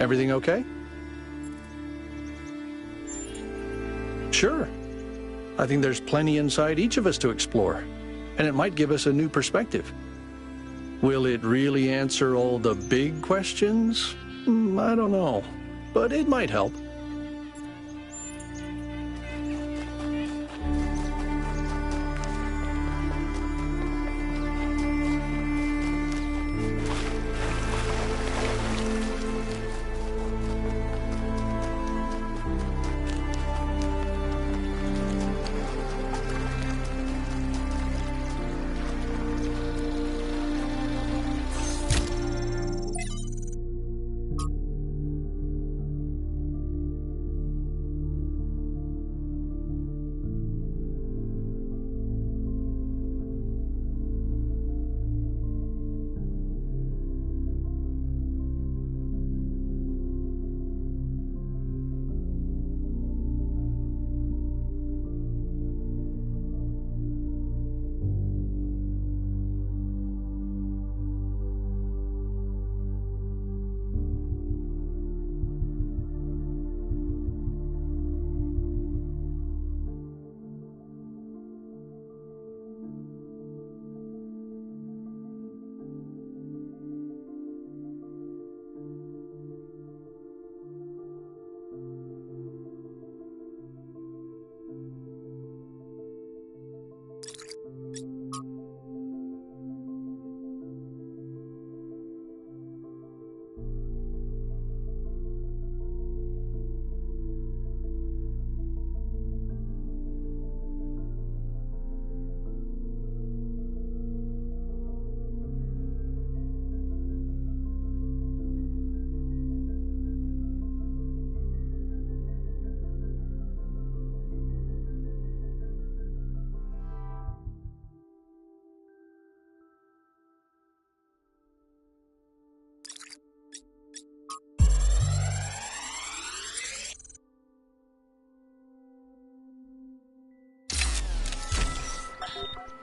Everything okay? Sure. I think there's plenty inside each of us to explore, and it might give us a new perspective. Will it really answer all the big questions? I don't know, but it might help.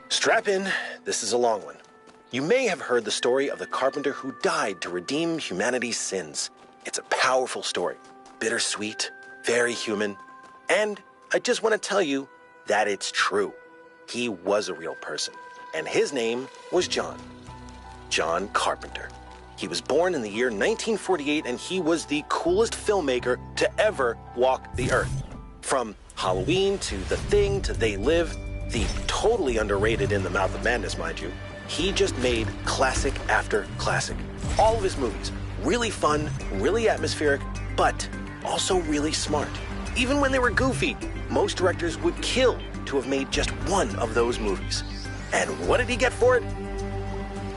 Strap in, this is a long one. You may have heard the story of the carpenter who died to redeem humanity's sins. It's a powerful story, bittersweet, very human, and I just want to tell you that it's true. He was a real person, and his name was John. John Carpenter. He was born in the year 1948, and he was the coolest filmmaker to ever walk the earth. From Halloween to The Thing to They Live, the totally underrated In the Mouth of Madness, mind you, he just made classic after classic. All of his movies, really fun, really atmospheric, but also really smart. Even when they were goofy, most directors would kill to have made just one of those movies. And what did he get for it?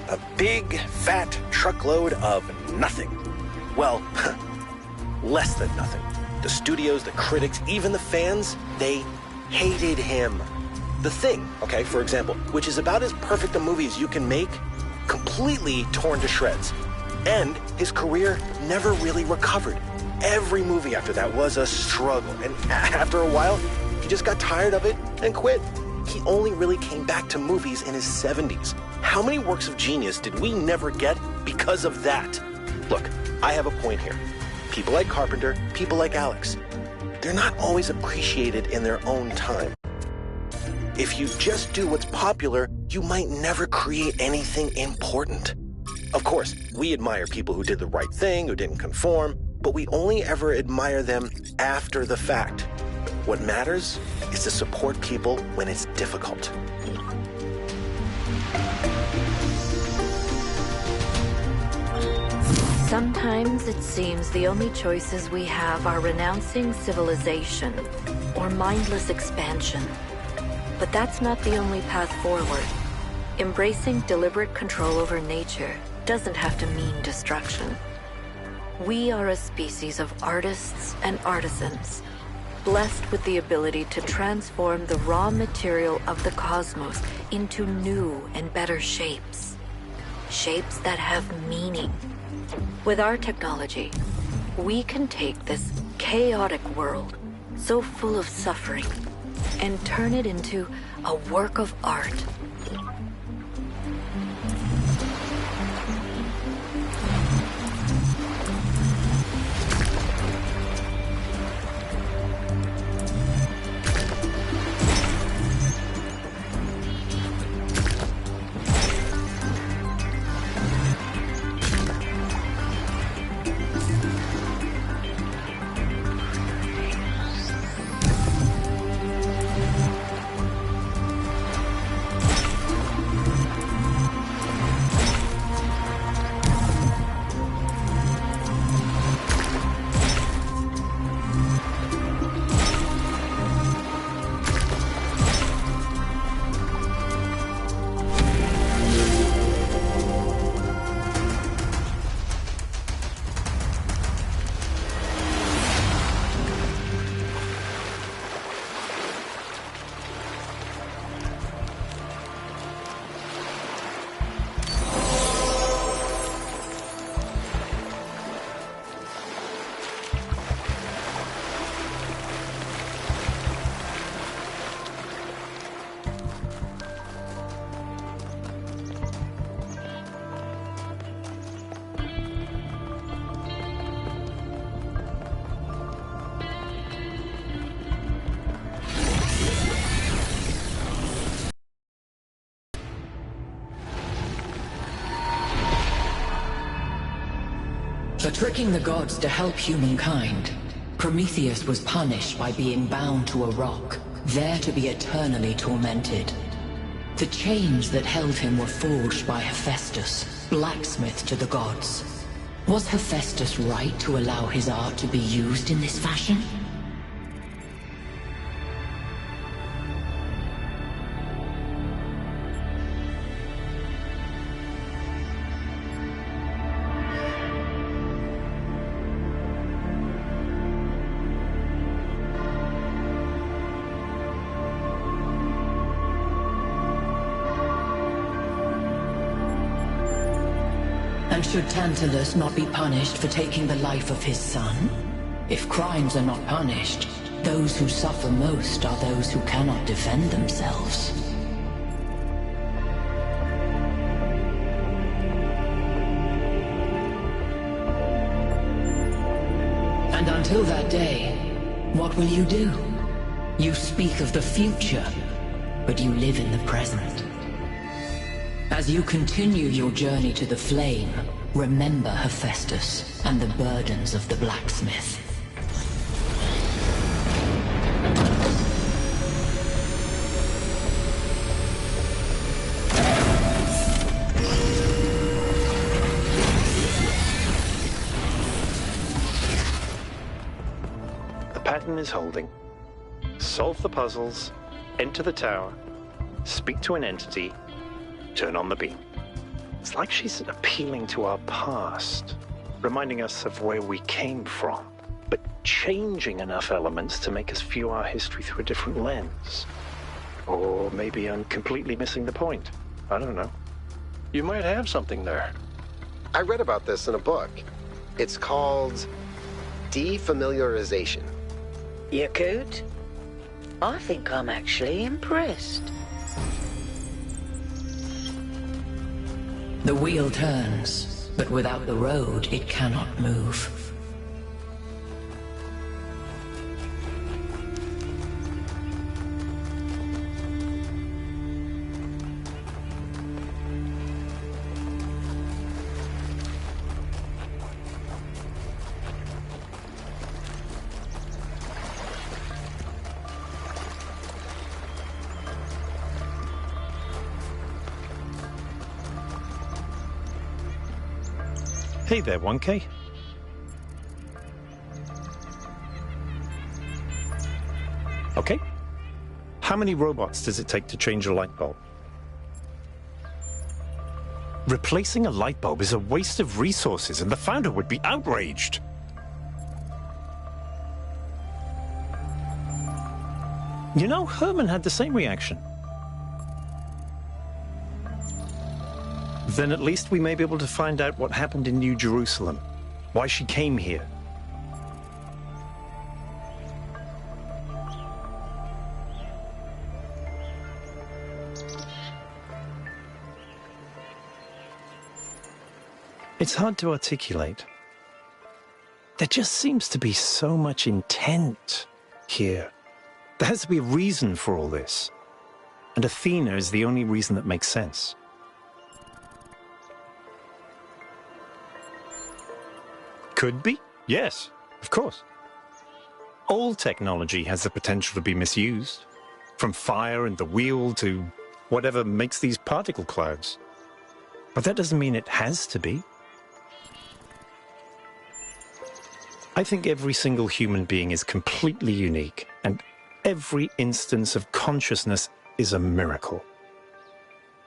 A big, fat truckload of nothing. Well, less than nothing. The studios, the critics, even the fans, they hated him. The Thing, okay, for example, which is about as perfect a movie as you can make, completely torn to shreds. And his career never really recovered. Every movie after that was a struggle, and after a while, he just got tired of it and quit. He only really came back to movies in his 70s. How many works of genius did we never get because of that? Look, I have a point here. People like Carpenter, people like Alex, they're not always appreciated in their own time. If you just do what's popular, you might never create anything important. Of course, we admire people who did the right thing, who didn't conform, but we only ever admire them after the fact. What matters is to support people when it's difficult. Sometimes it seems the only choices we have are renouncing civilization or mindless expansion. But that's not the only path forward. Embracing deliberate control over nature doesn't have to mean destruction. We are a species of artists and artisans, blessed with the ability to transform the raw material of the cosmos into new and better shapes. Shapes that have meaning. With our technology, we can take this chaotic world, so full of suffering, and turn it into a work of art. For tricking the gods to help humankind, Prometheus was punished by being bound to a rock, there to be eternally tormented. The chains that held him were forged by Hephaestus, blacksmith to the gods. Was Hephaestus right to allow his art to be used in this fashion? And should Tantalus not be punished for taking the life of his son? If crimes are not punished, those who suffer most are those who cannot defend themselves. And until that day, what will you do? You speak of the future, but you live in the present. As you continue your journey to the flame, remember Hephaestus and the burdens of the blacksmith. The pattern is holding. Solve the puzzles, enter the tower, speak to an entity, turn on the beam. It's like she's appealing to our past, reminding us of where we came from, but changing enough elements to make us view our history through a different lens. Or maybe I'm completely missing the point. I don't know. You might have something there. I read about this in a book. It's called defamiliarization. You could? I think I'm actually impressed. The wheel turns, but without the road, it cannot move. Hey there, 1K. Okay. How many robots does it take to change a light bulb? Replacing a light bulb is a waste of resources, and the founder would be outraged. You know, Herman had the same reaction. Then at least we may be able to find out what happened in New Jerusalem, why she came here. It's hard to articulate. There just seems to be so much intent here. There has to be a reason for all this. And Athena is the only reason that makes sense. Could be? Yes, of course. All technology has the potential to be misused. From fire and the wheel to whatever makes these particle clouds. But that doesn't mean it has to be. I think every single human being is completely unique, and every instance of consciousness is a miracle.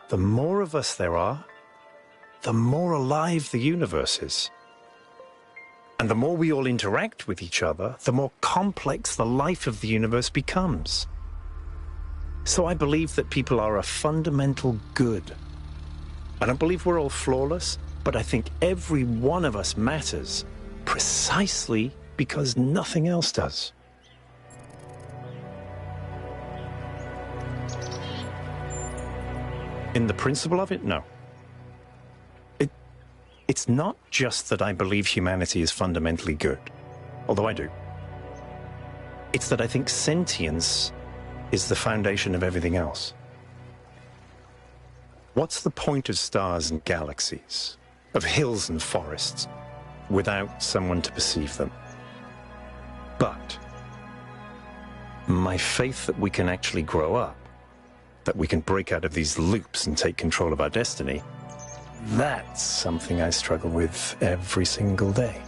The more of us there are, the more alive the universe is. And the more we all interact with each other, the more complex the life of the universe becomes. So I believe that people are a fundamental good. I don't believe we're all flawless, but I think every one of us matters precisely because nothing else does. In the principle of it, no. It's not just that I believe humanity is fundamentally good, although I do. It's that I think sentience is the foundation of everything else. What's the point of stars and galaxies, of hills and forests, without someone to perceive them. But my faith that we can actually grow up, that we can break out of these loops and take control of our destiny, that's something I struggle with every single day.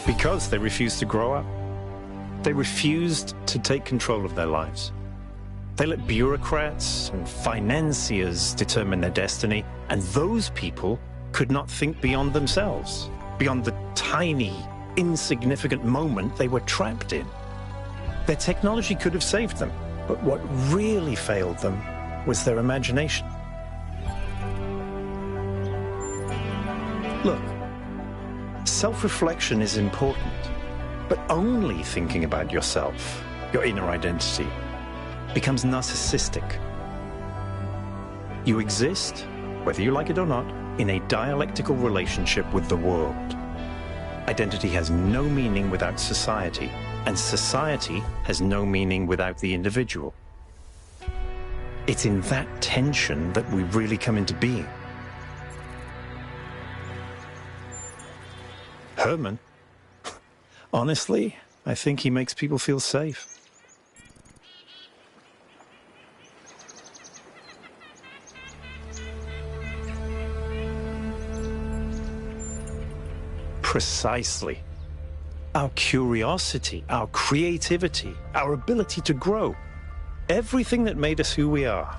Because they refused to grow up. They refused to take control of their lives. They let bureaucrats and financiers determine their destiny, and those people could not think beyond themselves, beyond the tiny, insignificant moment they were trapped in. Their technology could have saved them, but what really failed them was their imagination. Look, self-reflection is important, but only thinking about yourself, your inner identity, becomes narcissistic. You exist, whether you like it or not, in a dialectical relationship with the world. Identity has no meaning without society, and society has no meaning without the individual. It's in that tension that we really come into being. Herman, honestly, I think he makes people feel safe. Precisely. Our curiosity, our creativity, our ability to grow, everything that made us who we are.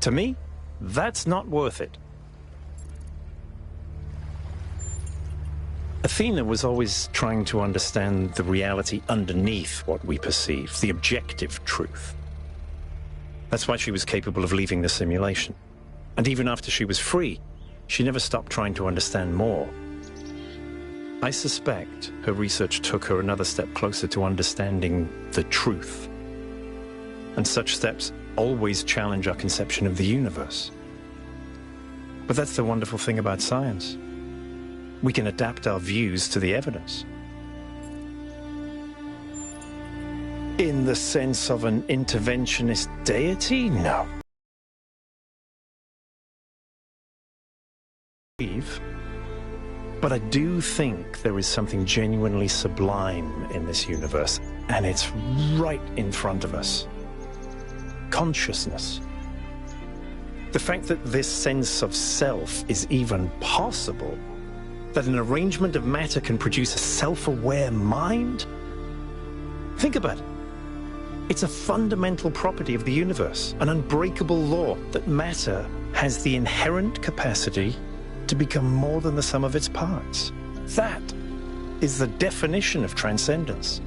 To me, that's not worth it. Athena was always trying to understand the reality underneath what we perceive, the objective truth. That's why she was capable of leaving the simulation. And even after she was free, she never stopped trying to understand more. I suspect her research took her another step closer to understanding the truth. And such steps always challenge our conception of the universe. But that's the wonderful thing about science. We can adapt our views to the evidence. In the sense of an interventionist deity? No. But I do think there is something genuinely sublime in this universe, and it's right in front of us. Consciousness. The fact that this sense of self is even possible, that an arrangement of matter can produce a self-aware mind? Think about it. It's a fundamental property of the universe, an unbreakable law that matter has the inherent capacity to become more than the sum of its parts. That is the definition of transcendence.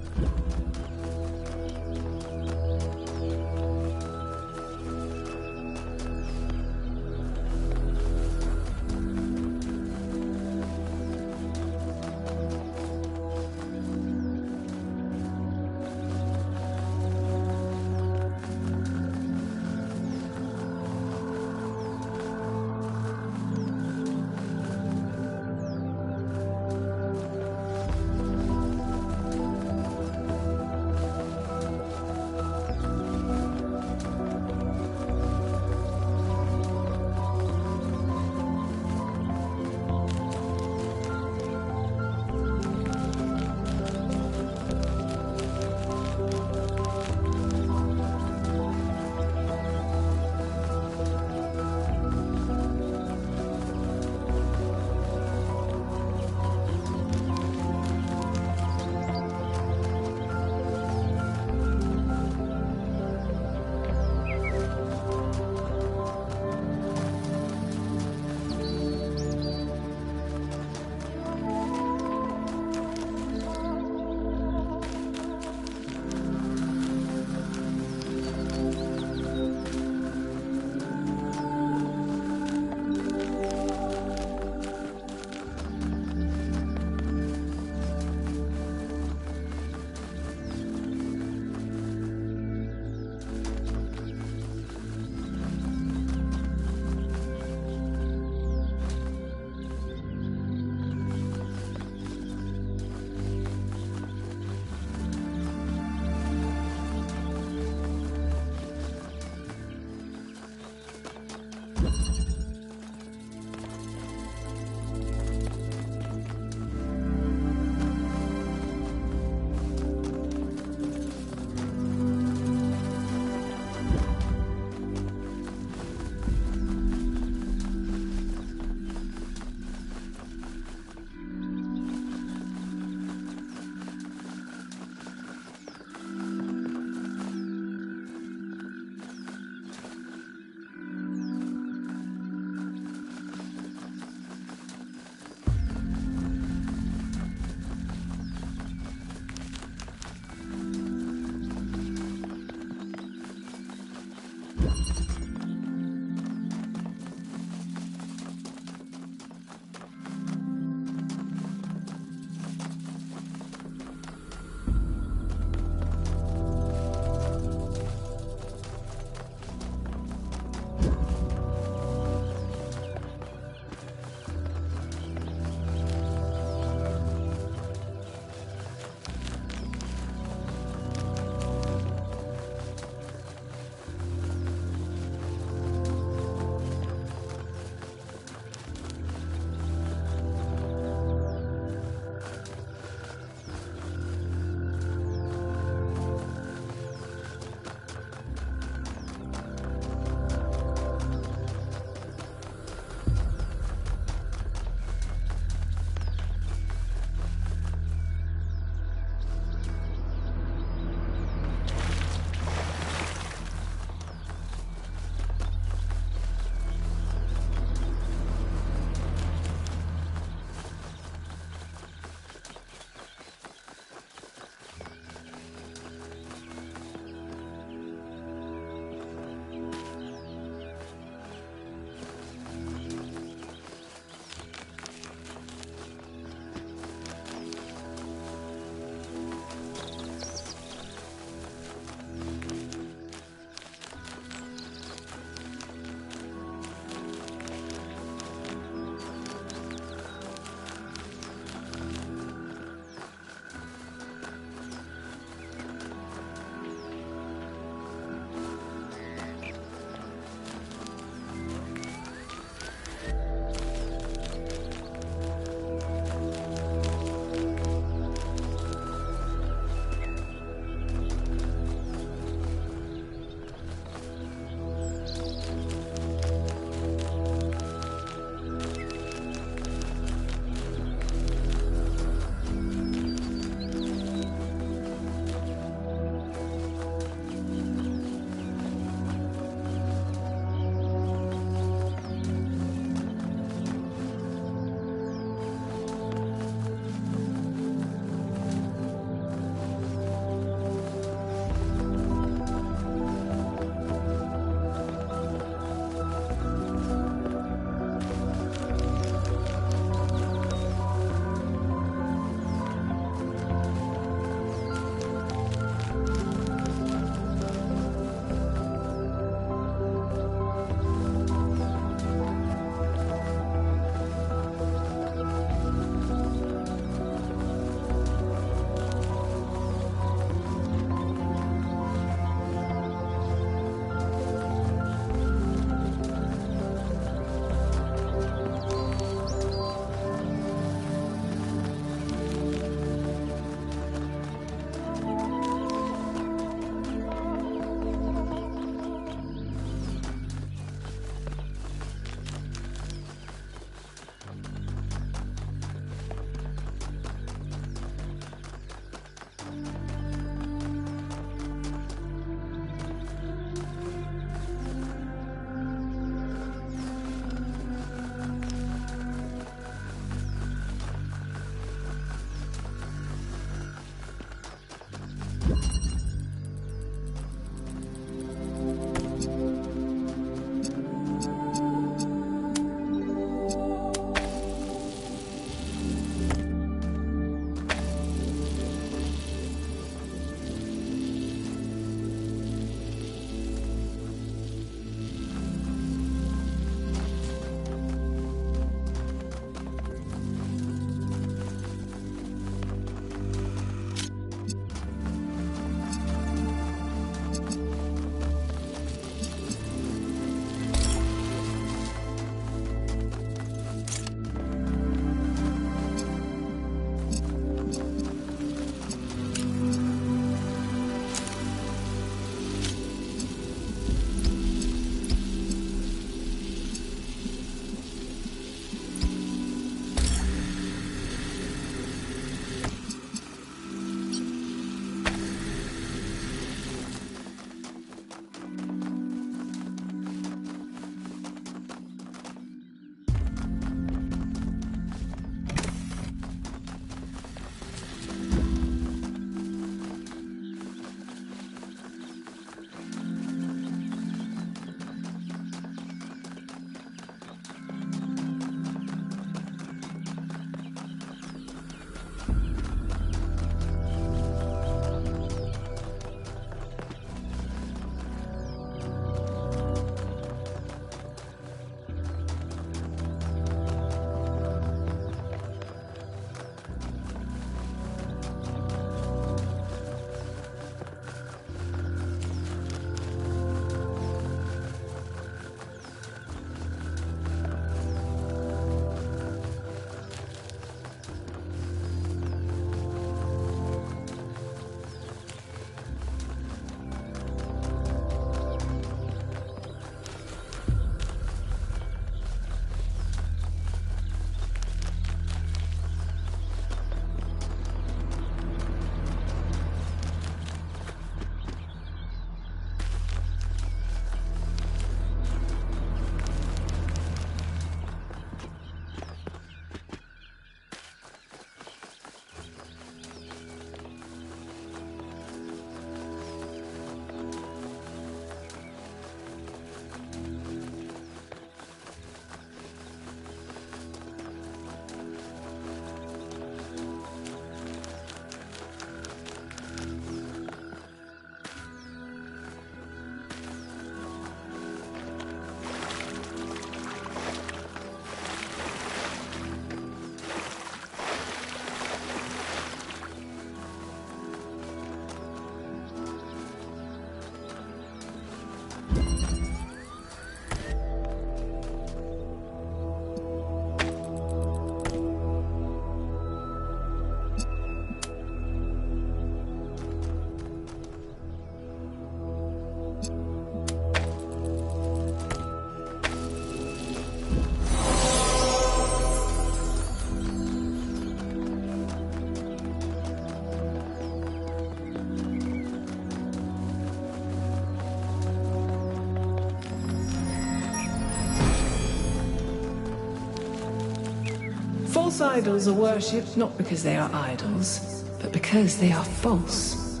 False idols are worshipped not because they are idols, but because they are false.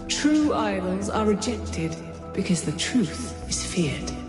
True idols are rejected because the truth is feared.